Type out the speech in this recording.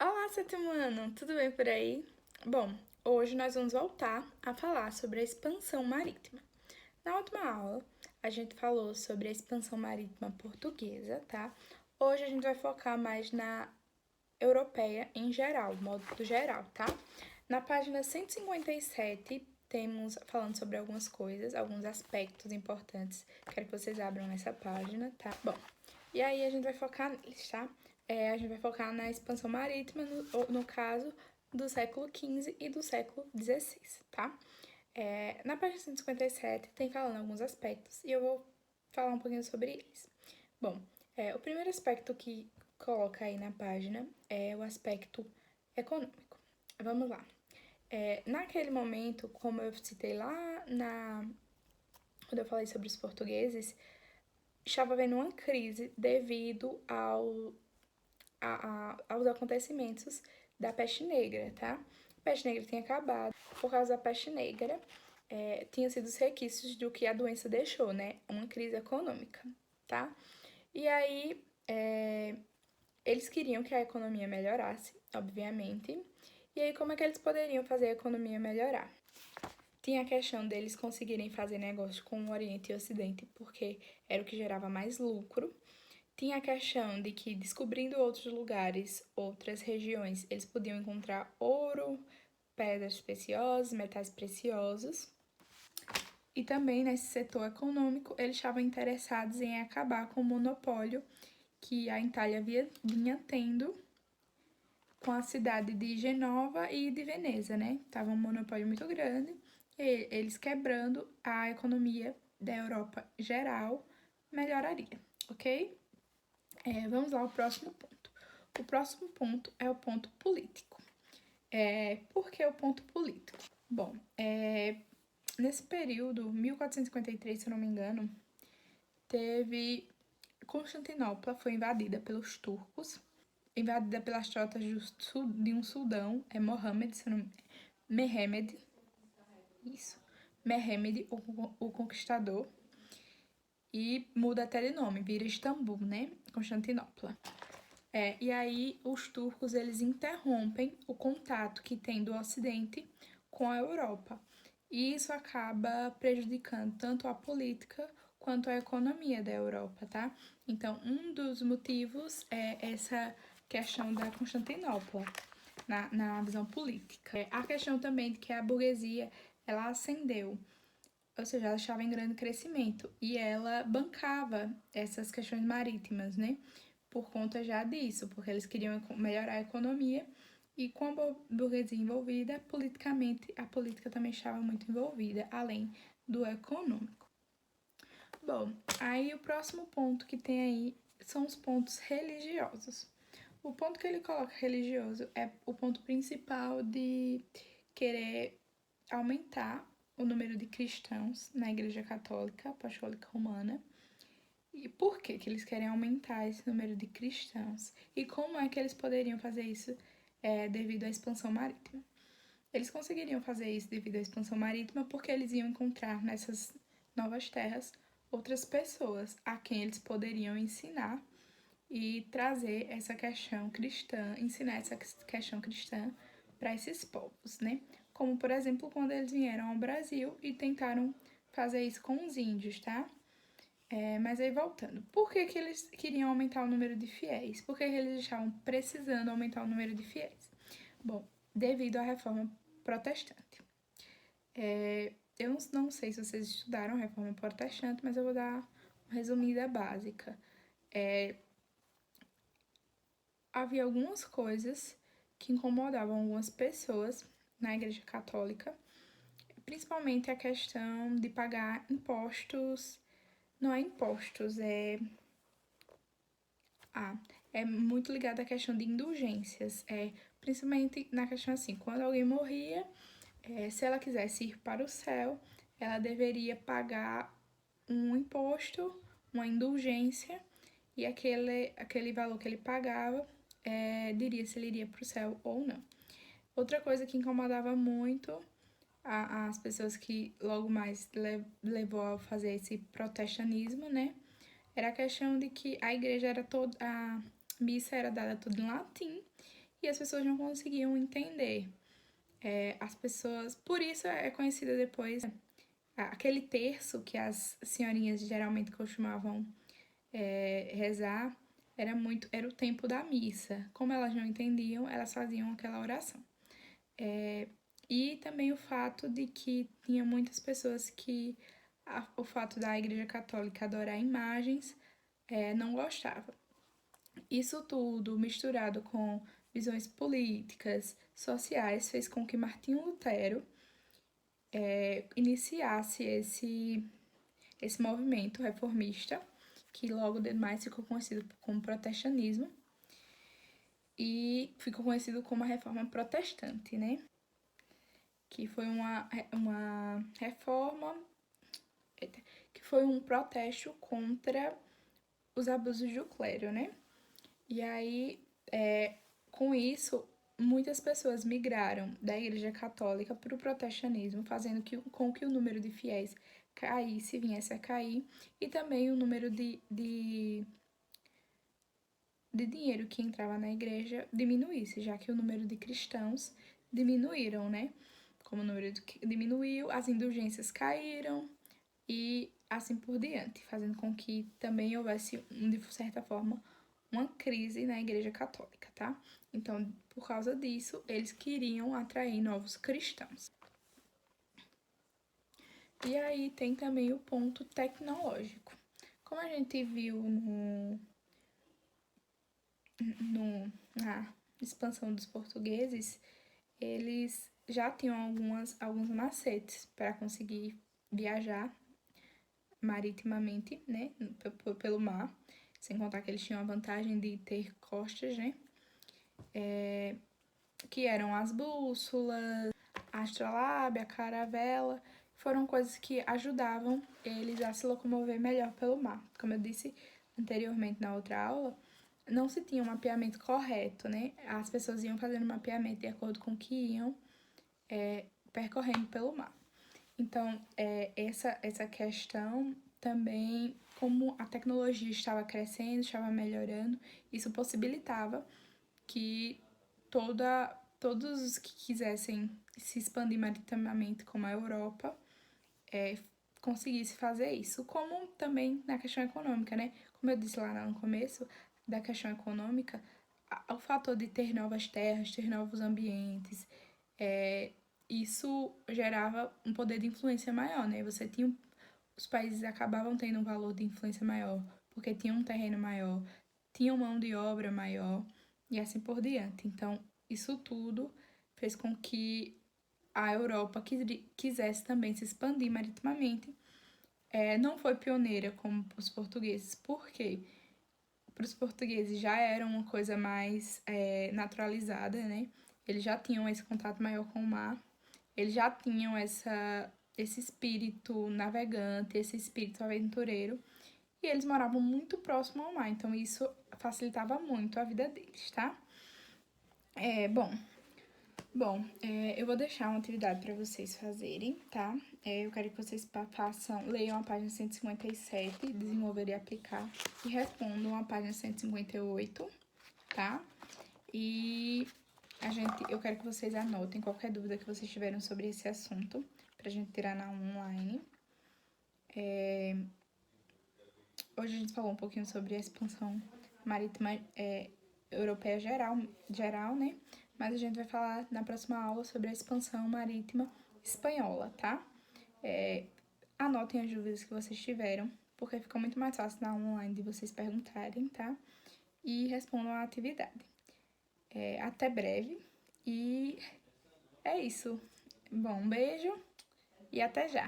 Olá, sétimo ano, tudo bem por aí? Bom, hoje nós vamos voltar a falar sobre a expansão marítima. Na última aula, a gente falou sobre a expansão marítima portuguesa, tá? Hoje a gente vai focar mais na europeia em geral, modo geral, tá? Na página 157, temos falando sobre algumas coisas, alguns aspectos importantes. Quero que vocês abram nessa página, tá? Bom, e aí a gente vai focar neles, tá? A gente vai focar na expansão marítima, no caso do século XV e do século XVI, tá? Na página 157 tem falando alguns aspectos e eu vou falar um pouquinho sobre eles. Bom, o primeiro aspecto que coloca aí na página é o aspecto econômico. Vamos lá. Naquele momento, como eu citei lá quando eu falei sobre os portugueses, estava havendo uma crise devido aos acontecimentos da peste negra, tá? A peste negra tinha acabado. Por causa da peste negra, tinha sido os requisitos do que a doença deixou, né? Uma crise econômica, tá? E aí, eles queriam que a economia melhorasse, obviamente. E aí, como é que eles poderiam fazer a economia melhorar? Tinha a questão deles conseguirem fazer negócio com o Oriente e o Ocidente, porque era o que gerava mais lucro. Tinha a questão de que, descobrindo outros lugares, outras regiões, eles podiam encontrar ouro, pedras preciosas, metais preciosos. E também, nesse setor econômico, eles estavam interessados em acabar com o monopólio que a Itália vinha tendo com a cidade de Genova e de Veneza, né? Tava um monopólio muito grande, e eles quebrando a economia da Europa geral melhoraria, ok? Vamos lá ao próximo ponto. O próximo ponto é o ponto político. Por que o ponto político? Bom, nesse período, 1453, se eu não me engano, teve Constantinopla foi invadida pelos turcos, invadida pelas tropas de um sultão, Mohammed, se não, Mehmed, isso, Mehmed, o Conquistador, e muda até de nome, vira Istambul, né? Constantinopla. E aí os turcos eles interrompem o contato que tem do Ocidente com a Europa. E isso acaba prejudicando tanto a política quanto a economia da Europa, tá? Então, um dos motivos é essa questão da Constantinopla na visão política. A questão também de que a burguesia ela ascendeu, ou seja, ela estava em grande crescimento e ela bancava essas questões marítimas, né? Por conta já disso, porque eles queriam melhorar a economia e com a burguesia envolvida, politicamente, a política também estava muito envolvida, além do econômico. Bom, aí o próximo ponto que tem aí são os pontos religiosos. O ponto que ele coloca religioso é o ponto principal de querer aumentar o número de cristãos na Igreja Católica Apostólica Romana. E por que eles querem aumentar esse número de cristãos? E como é que eles poderiam fazer isso devido à expansão marítima? Eles conseguiriam fazer isso devido à expansão marítima porque eles iam encontrar nessas novas terras outras pessoas a quem eles poderiam ensinar e trazer essa questão cristã, ensinar essa questão cristã para esses povos, né? Como, por exemplo, quando eles vieram ao Brasil e tentaram fazer isso com os índios, tá? Mas aí voltando, por que eles queriam aumentar o número de fiéis? Por que eles estavam precisando aumentar o número de fiéis? Bom, devido à reforma protestante. Eu não sei se vocês estudaram a reforma protestante, mas eu vou dar uma resumida básica. Havia algumas coisas que incomodavam algumas pessoas na Igreja Católica, principalmente a questão de pagar impostos. Não é impostos, é muito ligado à questão de indulgências. Principalmente na questão assim, quando alguém morria, se ela quisesse ir para o céu, ela deveria pagar um imposto, uma indulgência, e aquele valor que ele pagava diria se ele iria para o céu ou não. Outra coisa que incomodava muito as pessoas que logo mais levou a fazer esse protestantismo, né? Era a questão de que a igreja era toda, a missa era dada tudo em latim e as pessoas não conseguiam entender. As pessoas, por isso é conhecida depois aquele terço que as senhorinhas geralmente costumavam rezar, era o tempo da missa. Como elas não entendiam, elas faziam aquela oração. E também o fato de que tinha muitas pessoas que o fato da Igreja Católica adorar imagens não gostava. Isso tudo misturado com visões políticas, sociais, fez com que Martinho Lutero iniciasse esse movimento reformista, que logo demais ficou conhecido como protestantismo e ficou conhecido como a Reforma Protestante, né? Que foi uma reforma, que foi um protesto contra os abusos do clero, né? E aí, com isso, muitas pessoas migraram da Igreja Católica para o protestantismo, fazendo com que o número de fiéis caísse, viesse a cair, e também o número de dinheiro que entrava na igreja diminuísse, já que o número de cristãos diminuíram, né? Como o número diminuiu, as indulgências caíram e assim por diante, fazendo com que também houvesse, de certa forma, uma crise na Igreja Católica, tá? Então, por causa disso, eles queriam atrair novos cristãos. E aí tem também o ponto tecnológico. Como a gente viu na expansão dos portugueses, eles já tinham alguns macetes para conseguir viajar maritimamente, né, pelo mar, sem contar que eles tinham a vantagem de ter costas, né, que eram as bússolas, a astrolábia, a caravela, foram coisas que ajudavam eles a se locomover melhor pelo mar. Como eu disse anteriormente na outra aula, não se tinha um mapeamento correto, né? As pessoas iam fazendo mapeamento de acordo com o que iam percorrendo pelo mar. Então, essa questão também, como a tecnologia estava crescendo, estava melhorando, isso possibilitava que todos os que quisessem se expandir maritimamente, como a Europa, conseguisse fazer isso. Como também na questão econômica, né? Como eu disse lá no começo da questão econômica, o fator de ter novas terras, ter novos ambientes, isso gerava um poder de influência maior, né? Os países acabavam tendo um valor de influência maior, porque tinham um terreno maior, tinham mão de obra maior, e assim por diante. Então, isso tudo fez com que a Europa quisesse também se expandir maritimamente. Não foi pioneira como os portugueses, porque para os portugueses já era uma coisa mais naturalizada, né? Eles já tinham esse contato maior com o mar, eles já tinham esse espírito navegante, esse espírito aventureiro, e eles moravam muito próximo ao mar, então isso facilitava muito a vida deles, tá? Bom, eu vou deixar uma atividade para vocês fazerem, tá? Eu quero que vocês leiam a página 157, desenvolver e aplicar, e respondam a página 158, tá? E eu quero que vocês anotem qualquer dúvida que vocês tiveram sobre esse assunto, pra gente tirar na online. Hoje a gente falou um pouquinho sobre a expansão marítima europeia geral, né? Mas a gente vai falar na próxima aula sobre a expansão marítima espanhola, tá? Anotem as dúvidas que vocês tiveram, porque fica muito mais fácil na online de vocês perguntarem, tá? E respondam a atividade. Até breve e é isso. Bom, um beijo e até já!